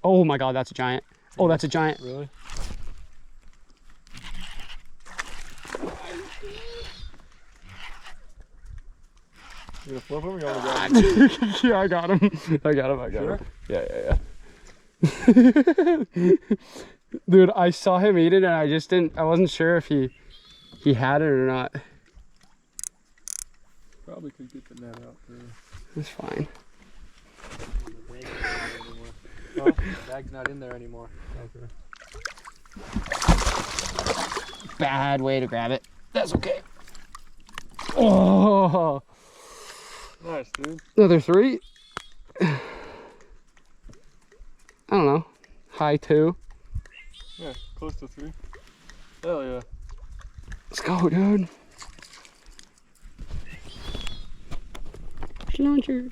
Oh my God, that's a giant. Oh, that's a giant. Really? You gonna flip him or you wanna grab him? Yeah, I got him. I got him. Sure? Him. Yeah. Dude, I saw him eat it and I wasn't sure if he had it or not. Probably could get the net out there. That's fine. Oh, the bag's not in there anymore. Okay. Bad way to grab it. That's okay. Oh, Nice, dude. another 3. I don't know. High 2. Yeah, close to 3. Hell yeah. Let's go, dude. Launcher.